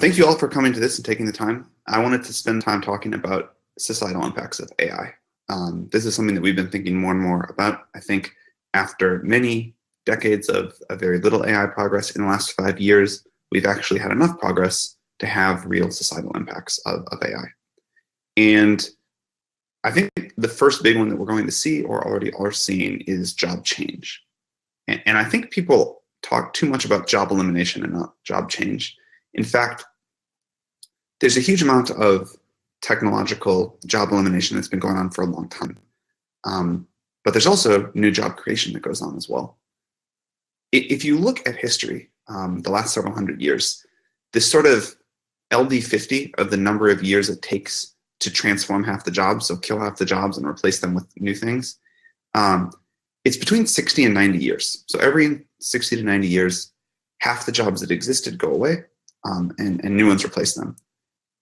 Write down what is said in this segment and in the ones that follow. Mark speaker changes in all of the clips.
Speaker 1: Thank you all for coming to this and taking the time. I wanted to spend time talking about societal impacts of AI. This is something that we've been thinking more and more about. I think after many decades of very little AI progress in the last 5 years, we've actually had enough progress to have real societal impacts of AI. And I think the first big one that we're going to see or already are seeing is job change. And I think people talk too much about job elimination and not job change. In fact, there's a huge amount of technological job elimination that's been going on for a long time. But there's also new job creation that goes on as well. If you look at history, the last several hundred years, this sort of LD50 of the number of years it takes to transform half the jobs, so kill half the jobs and replace them with new things, it's between 60 and 90 years. So every 60 to 90 years, half the jobs that existed go away and new ones replace them.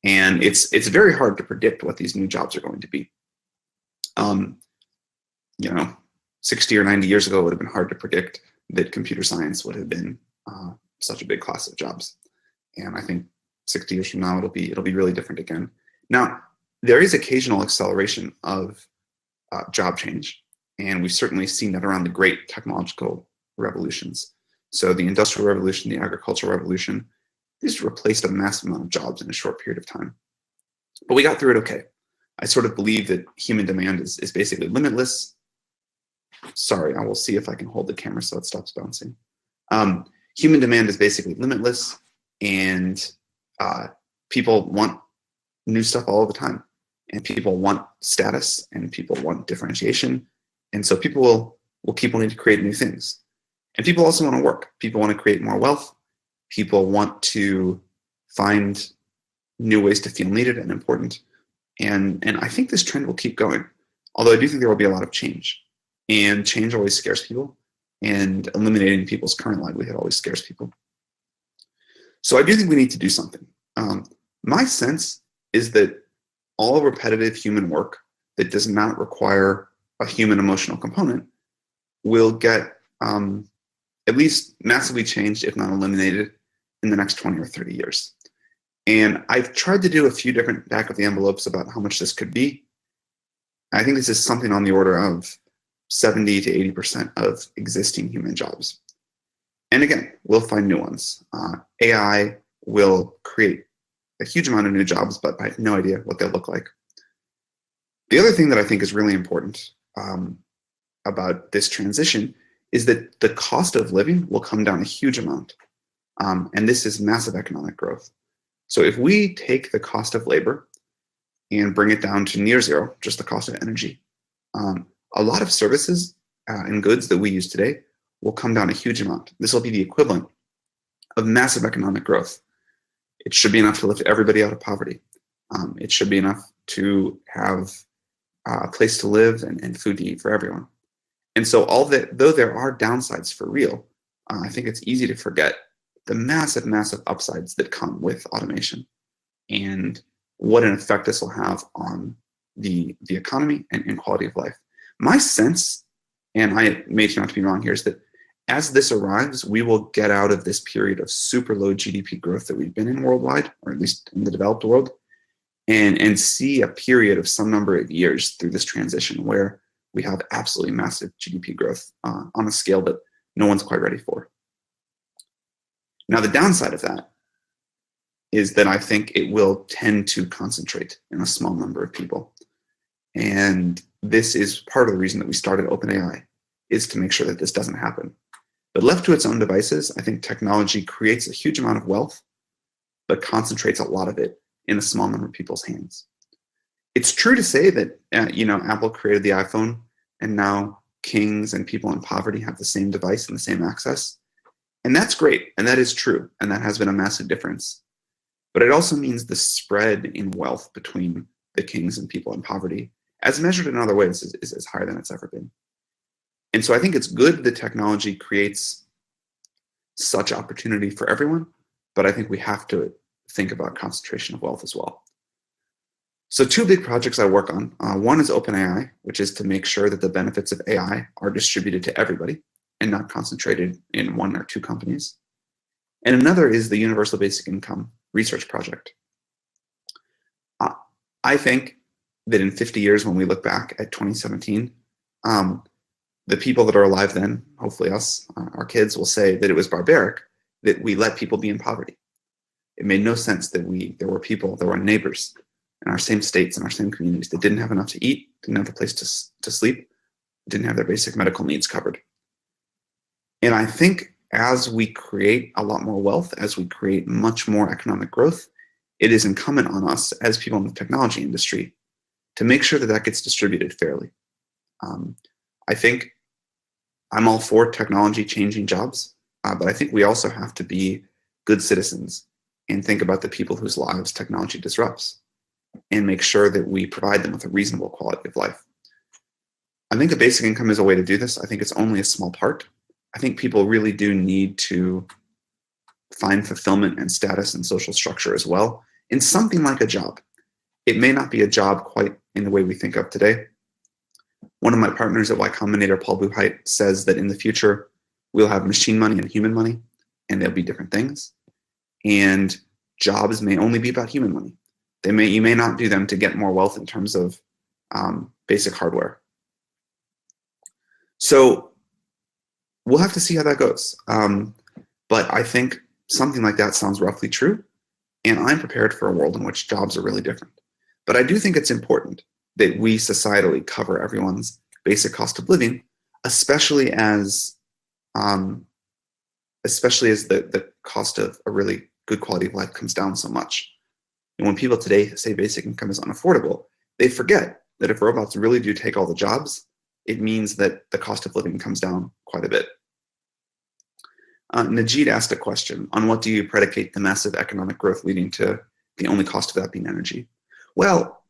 Speaker 1: And it's very hard to predict what these new jobs are going to be. 60 or 90 years ago, it would have been hard to predict that computer science would have been such a big class of jobs. And I think 60 years from now, it'll be really different again. Now, there is occasional acceleration of job change, and we've certainly seen that around the great technological revolutions. So the Industrial Revolution, the Agricultural Revolution, these replaced a massive amount of jobs in a short period of time. But we got through it okay. I sort of believe that human demand is basically limitless. Sorry, I will see if I can hold the camera so it stops bouncing. Human demand is basically limitless, and people want new stuff all the time. And people want status, and people want differentiation. And so people will keep wanting to create new things. And people also want to work. People want to create more wealth. People want to find new ways to feel needed and important. And I think this trend will keep going, although I do think there will be a lot of change. And change always scares people, and eliminating people's current livelihood always scares people. So I do think we need to do something. My sense is that all repetitive human work that does not require a human emotional component will get at least massively changed, if not eliminated, in the next 20 or 30 years. And I've tried to do a few different back of the envelopes about how much this could be. I think this is something on the order of 70 to 80% of existing human jobs. And again, we'll find new ones. AI will create a huge amount of new jobs, but I have no idea what they'll look like. The other thing that I think is really important about this transition is that the cost of living will come down a huge amount. And this is massive economic growth. So if we take the cost of labor and bring it down to near zero, just the cost of energy, a lot of services and goods that we use today will come down a huge amount. This will be the equivalent of massive economic growth. It should be enough to lift everybody out of poverty. It should be enough to have a place to live and food to eat for everyone. And so though there are downsides for real, I think it's easy to forget the massive, massive upsides that come with automation and what an effect this will have on the economy and quality of life. My sense, and I may turn out to be wrong here, is that as this arrives, we will get out of this period of super low GDP growth that we've been in worldwide, or at least in the developed world, and see a period of some number of years through this transition where we have absolutely massive GDP growth on a scale that no one's quite ready for. Now, the downside of that is that I think it will tend to concentrate in a small number of people. And this is part of the reason that we started OpenAI, is to make sure that this doesn't happen. But left to its own devices, I think technology creates a huge amount of wealth, but concentrates a lot of it in a small number of people's hands. It's true to say that Apple created the iPhone, and now kings and people in poverty have the same device and the same access. And that's great, and that is true, and that has been a massive difference. But it also means the spread in wealth between the kings and people in poverty, as measured in other ways, is higher than it's ever been. And so I think it's good that technology creates such opportunity for everyone, but I think we have to think about concentration of wealth as well. So two big projects I work on. One is OpenAI, which is to make sure that the benefits of AI are distributed to everybody and not concentrated in one or two companies. And another is the universal basic income, research project. I think that in 50 years, when we look back at 2017, the people that are alive then, hopefully us, our kids, will say that it was barbaric that we let people be in poverty. It made no sense that there were people, there were neighbors in our same states, in our same communities that didn't have enough to eat, didn't have a place to sleep, didn't have their basic medical needs covered. And I think as we create a lot more wealth, as we create much more economic growth, it is incumbent on us as people in the technology industry to make sure that that gets distributed fairly. I think I'm all for technology changing jobs, but I think we also have to be good citizens and think about the people whose lives technology disrupts and make sure that we provide them with a reasonable quality of life. I think the basic income is a way to do this. I think it's only a small part. I think people really do need to find fulfillment and status and social structure as well in something like a job. It may not be a job quite in the way we think of today. One of my partners at Y Combinator, Paul Buchheit, says that in the future, we'll have machine money and human money, and they'll be different things. And jobs may only be about human money. You may not do them to get more wealth in terms of basic hardware. So we'll have to see how that goes. But I think something like that sounds roughly true. And I'm prepared for a world in which jobs are really different. But I do think it's important that we societally cover everyone's basic cost of living, especially as the cost of a really good quality of life comes down so much. And when people today say basic income is unaffordable, they forget that if robots really do take all the jobs, it means that the cost of living comes down quite a bit. Najid asked a question on what do you predicate the massive economic growth leading to the only cost of that being energy? Well,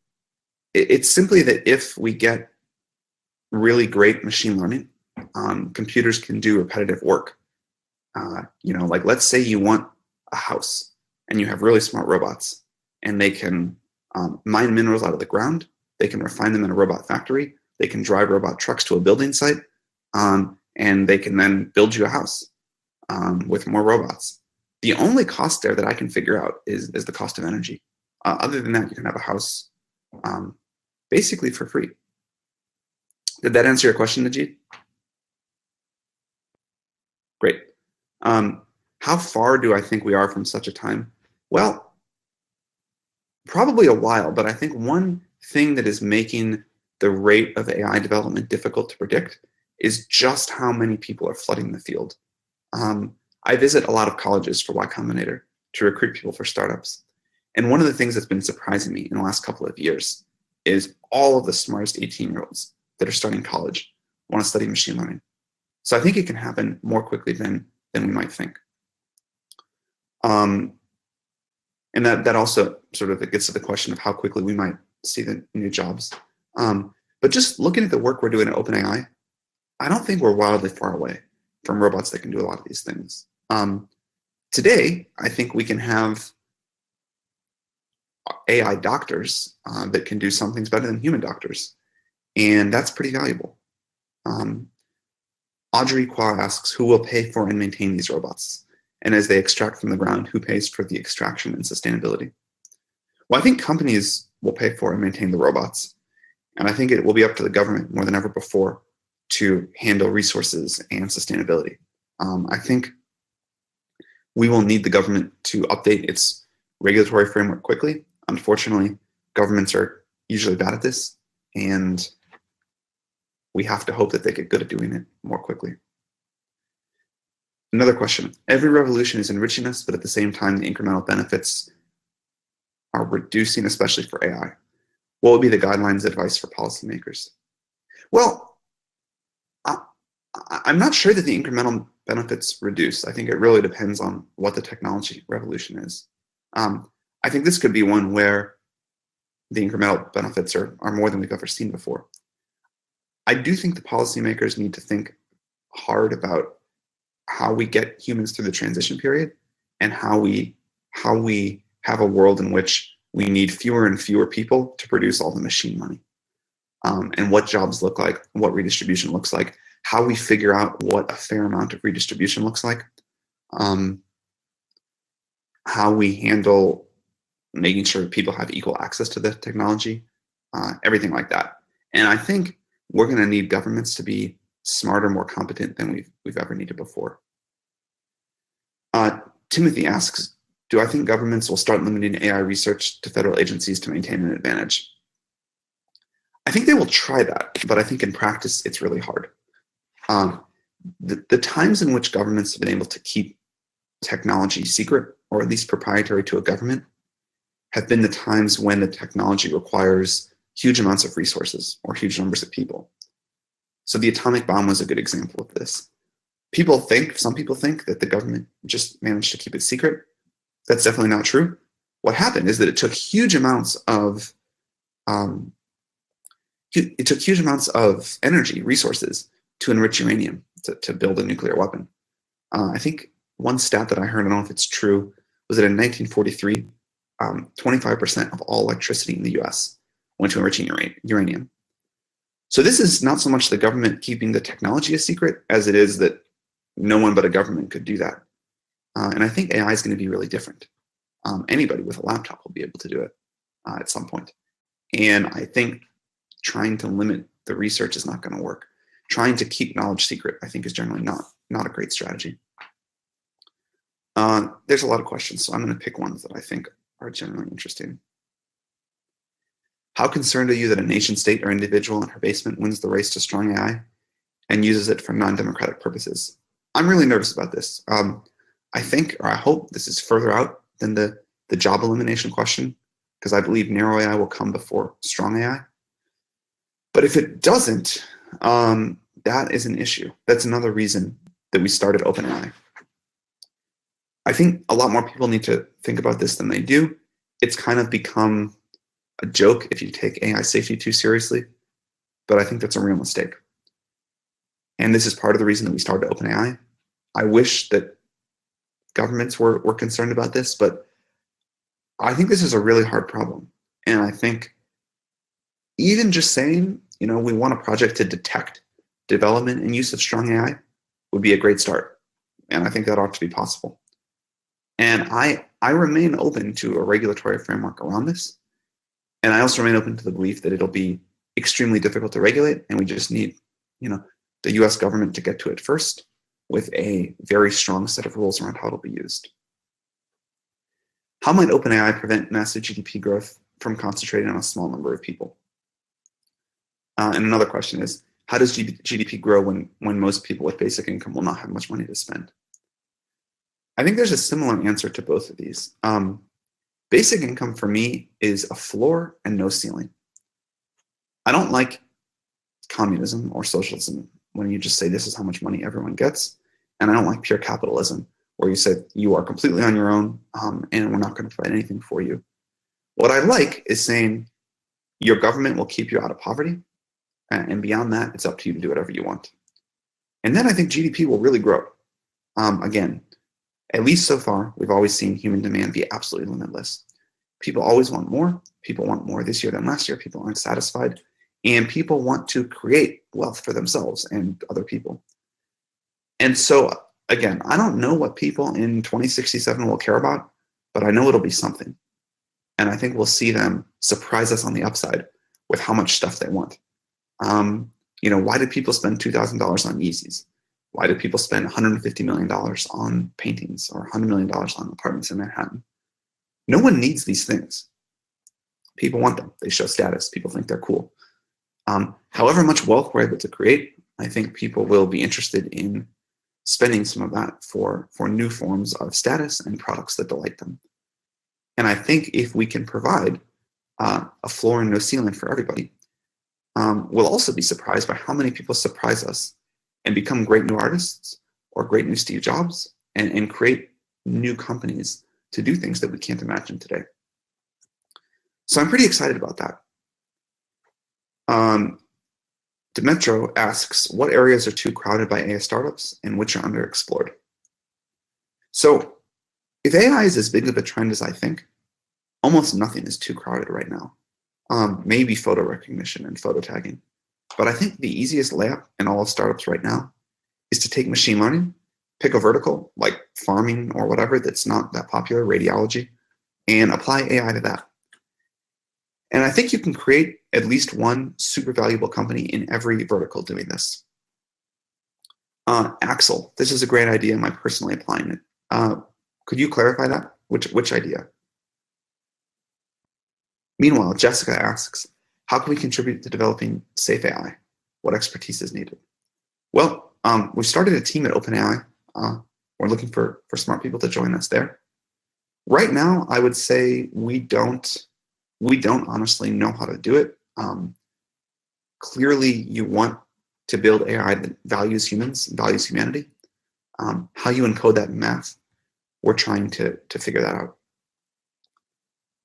Speaker 1: it's simply that if we get really great machine learning, computers can do repetitive work. Like let's say you want a house and you have really smart robots and they can mine minerals out of the ground, they can refine them in a robot factory, they can drive robot trucks to a building site, and they can then build you a house with more robots. The only cost there that I can figure out is the cost of energy. Other than that, you can have a house basically for free. Did that answer your question, Najid? Great. How far do I think we are from such a time? Well, probably a while, but I think one thing that is making the rate of AI development difficult to predict is just how many people are flooding the field. I visit a lot of colleges for Y Combinator to recruit people for startups. And one of the things that's been surprising me in the last couple of years is all of the smartest 18-year-olds that are starting college want to study machine learning. So I think it can happen more quickly than we might think. And that also sort of gets to the question of how quickly we might see the new jobs. But just looking at the work we're doing at OpenAI, I don't think we're wildly far away from robots that can do a lot of these things. Today, I think we can have AI doctors that can do some things better than human doctors. And that's pretty valuable. Audrey Kwa asks, who will pay for and maintain these robots? And as they extract from the ground, who pays for the extraction and sustainability? Well, I think companies will pay for and maintain the robots. And I think it will be up to the government more than ever before to handle resources and sustainability. I think we will need the government to update its regulatory framework quickly. Unfortunately, governments are usually bad at this, and we have to hope that they get good at doing it more quickly. Another question. Every revolution is enriching us, but at the same time, the incremental benefits are reducing, especially for AI. What would be the guidelines advice for policymakers? Well, I'm not sure that the incremental benefits reduce. I think it really depends on what the technology revolution is. I think this could be one where the incremental benefits are more than we've ever seen before. I do think the policymakers need to think hard about how we get humans through the transition period and how we have a world in which we need fewer and fewer people to produce all the machine money, and what jobs look like, what redistribution looks like, how we figure out what a fair amount of redistribution looks like. how we handle making sure people have equal access to the technology, everything like that. And I think we're going to need governments to be smarter, more competent than we've ever needed before. Timothy asks, do I think governments will start limiting AI research to federal agencies to maintain an advantage? I think they will try that, but I think in practice it's really hard. The times in which governments have been able to keep technology secret, or at least proprietary to a government, have been the times when the technology requires huge amounts of resources or huge numbers of people. So the atomic bomb was a good example of this. Some people think that the government just managed to keep it secret. That's definitely not true. What happened is that it took huge amounts of energy, resources, to enrich uranium, to build a nuclear weapon. I think one stat that I heard, I don't know if it's true, was that in 1943, 25% of all electricity in the US went to enriching uranium. So this is not so much the government keeping the technology a secret as it is that no one but a government could do that. And I think AI is going to be really different. Anybody with a laptop will be able to do it at some point. And I think trying to limit the research is not going to work. Trying to keep knowledge secret, I think, is generally not a great strategy. There's a lot of questions, so I'm going to pick ones that I think are generally interesting. How concerned are you that a nation state or individual in her basement wins the race to strong AI and uses it for non-democratic purposes? I'm really nervous about this. I think, or I hope, this is further out than the job elimination question, because I believe narrow AI will come before strong AI. But if it doesn't, that is an issue. That's another reason that we started OpenAI. I think a lot more people need to think about this than they do. It's kind of become a joke if you take AI safety too seriously, but I think that's a real mistake. And this is part of the reason that we started OpenAI. I wish that governments were concerned about this, but I think this is a really hard problem. And I think even just saying, we want a project to detect development and use of strong AI would be a great start. And I think that ought to be possible. And I remain open to a regulatory framework around this. And I also remain open to the belief that it'll be extremely difficult to regulate, and we just need, the US government to get to it first with a very strong set of rules around how it'll be used. How might OpenAI prevent massive GDP growth from concentrating on a small number of people? And another question is, how does GDP grow when most people with basic income will not have much money to spend? I think there's a similar answer to both of these. Basic income for me is a floor and no ceiling. I don't like communism or socialism when you just say this is how much money everyone gets. And I don't like pure capitalism where you say you are completely on your own and we're not going to provide anything for you. What I like is saying your government will keep you out of poverty. And beyond that, it's up to you to do whatever you want. And then I think GDP will really grow. Again, at least so far, we've always seen human demand be absolutely limitless. People always want more. People want more this year than last year. People aren't satisfied. And people want to create wealth for themselves and other people. And so, again, I don't know what people in 2067 will care about, but I know it'll be something. And I think we'll see them surprise us on the upside with how much stuff they want. Why did people spend $2,000 on Yeezys? Why did people spend $150 million on paintings or $100 million on apartments in Manhattan? No one needs these things. People want them. They show status. People think they're cool. However much wealth we're able to create, I think people will be interested in spending some of that for new forms of status and products that delight them. And I think if we can provide a floor and no ceiling for everybody, we'll also be surprised by how many people surprise us and become great new artists or great new Steve Jobs and create new companies to do things that we can't imagine today. So I'm pretty excited about that. Demetro asks, what areas are too crowded by AI startups and which are underexplored? So if AI is as big of a trend as I think, almost nothing is too crowded right now. Maybe photo recognition and photo tagging. But I think the easiest layup in all of startups right now is to take machine learning, pick a vertical like farming or whatever that's not that popular, radiology, and apply AI to that. And I think you can create at least one super valuable company in every vertical doing this. Axel, this is a great idea. Am I personally applying it? Could you clarify that? Which idea? Meanwhile, Jessica asks, how can we contribute to developing safe AI? What expertise is needed? Well, we started a team at OpenAI. We're looking for smart people to join us there. Right now, I would say we don't honestly know how to do it. Clearly, you want to build AI that values humans, values humanity. How you encode that in math, we're trying to figure that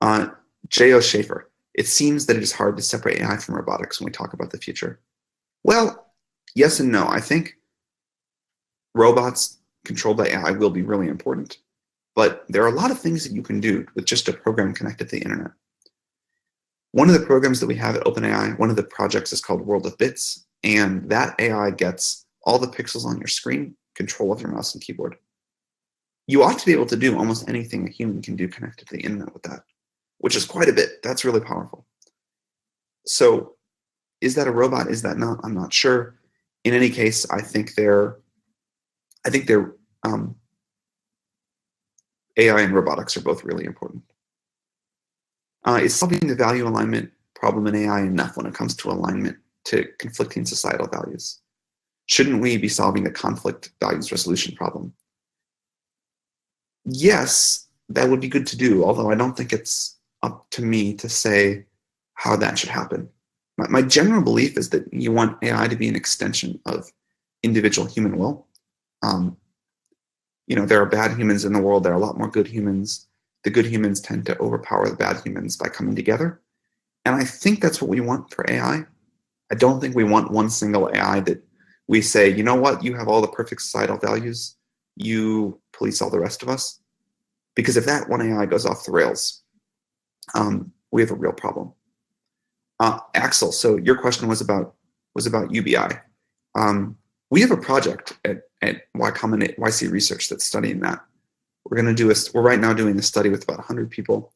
Speaker 1: out. J.O. Schaefer, it seems that it is hard to separate AI from robotics when we talk about the future. Well, yes and no. I think robots controlled by AI will be really important, but there are a lot of things that you can do with just a program connected to the internet. One of the programs that we have at OpenAI, one of the projects is called World of Bits, and that AI gets all the pixels on your screen, control of your mouse and keyboard. You ought to be able to do almost anything a human can do connected to the internet with that, which is quite a bit. That's really powerful. So is that a robot? Is that not? I'm not sure. In any case, I think AI and robotics are both really important. Is solving the value alignment problem in AI enough when it comes to alignment to conflicting societal values? Shouldn't we be solving the conflict values resolution problem? Yes, that would be good to do, although I don't think it's up to me to say how that should happen. My general belief is that you want AI to be an extension of individual human will. There are bad humans in the world. There are a lot more good humans. The good humans tend to overpower the bad humans by coming together. And I think that's what we want for AI. I don't think we want one single AI that we say, you know what, you have all the perfect societal values, you police all the rest of us. Because if that one AI goes off the rails, we have a real problem. Axel, so your question was about UBI. We have a project at Y Combinator YC Research that's studying that. We're right now doing a study with about 100 people.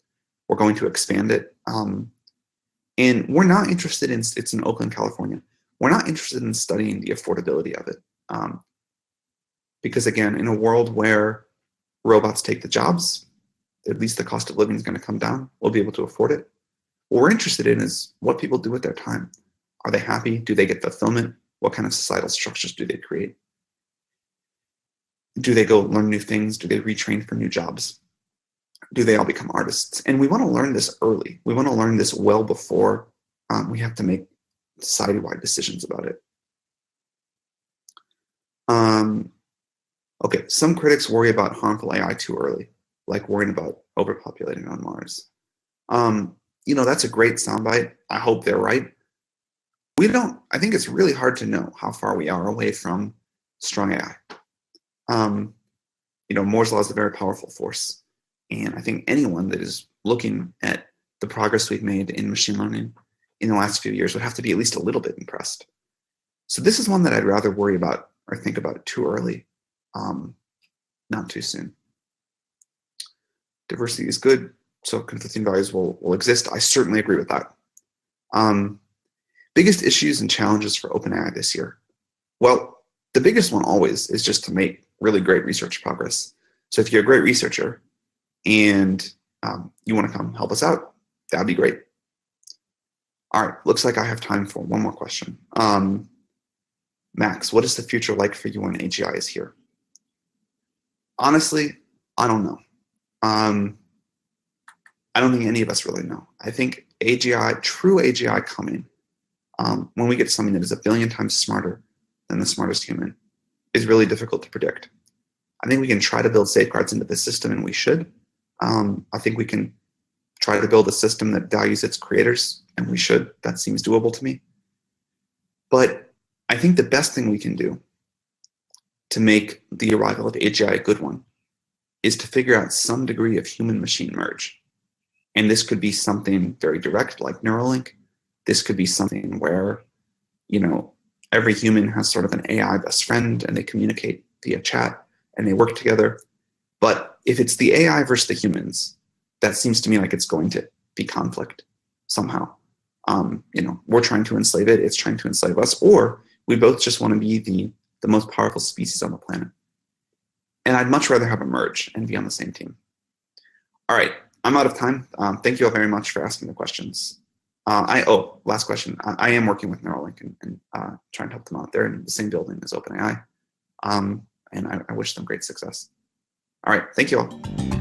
Speaker 1: We're going to expand it. And we're not interested in, it's in Oakland, California. We're not interested in studying the affordability of it. Because again, in a world where robots take the jobs, at least the cost of living is going to come down. We'll be able to afford it. What we're interested in is what people do with their time. Are they happy? Do they get fulfillment? What kind of societal structures do they create? Do they go learn new things? Do they retrain for new jobs? Do they all become artists? And we want to learn this early. We want to learn this well before we have to make society-wide decisions about it. Okay, some critics worry about harmful AI too early, like worrying about overpopulating on Mars. That's a great soundbite. I hope they're right. I think it's really hard to know how far we are away from strong AI. Moore's law is a very powerful force. And I think anyone that is looking at the progress we've made in machine learning in the last few years would have to be at least a little bit impressed. So this is one that I'd rather worry about or think about too early, not too soon. Diversity is good, so conflicting values will exist. I certainly agree with that. Biggest issues and challenges for OpenAI this year? Well, the biggest one always is just to make really great research progress. So if you're a great researcher and you want to come help us out, that'd be great. All right, looks like I have time for one more question. Max, what is the future like for you when AGI is here? Honestly, I don't know. I don't think any of us really know. I think AGI, true AGI coming, when we get something that is a billion times smarter than the smartest human, is really difficult to predict. I think we can try to build safeguards into the system, and we should. I think we can try to build a system that values its creators, and we should. That seems doable to me. But I think the best thing we can do to make the arrival of AGI a good one is to figure out some degree of human-machine merge. And this could be something very direct, like Neuralink. This could be something where, every human has sort of an AI best friend, and they communicate via chat, and they work together. But if it's the AI versus the humans, that seems to me like it's going to be conflict somehow. We're trying to enslave it, it's trying to enslave us, or we both just want to be the most powerful species on the planet. And I'd much rather have a merge and be on the same team. All right, I'm out of time. Thank you all very much for asking the questions. Last question. I am working with Neuralink and trying to help them out. They're in the same building as OpenAI. And I wish them great success. All right, thank you all.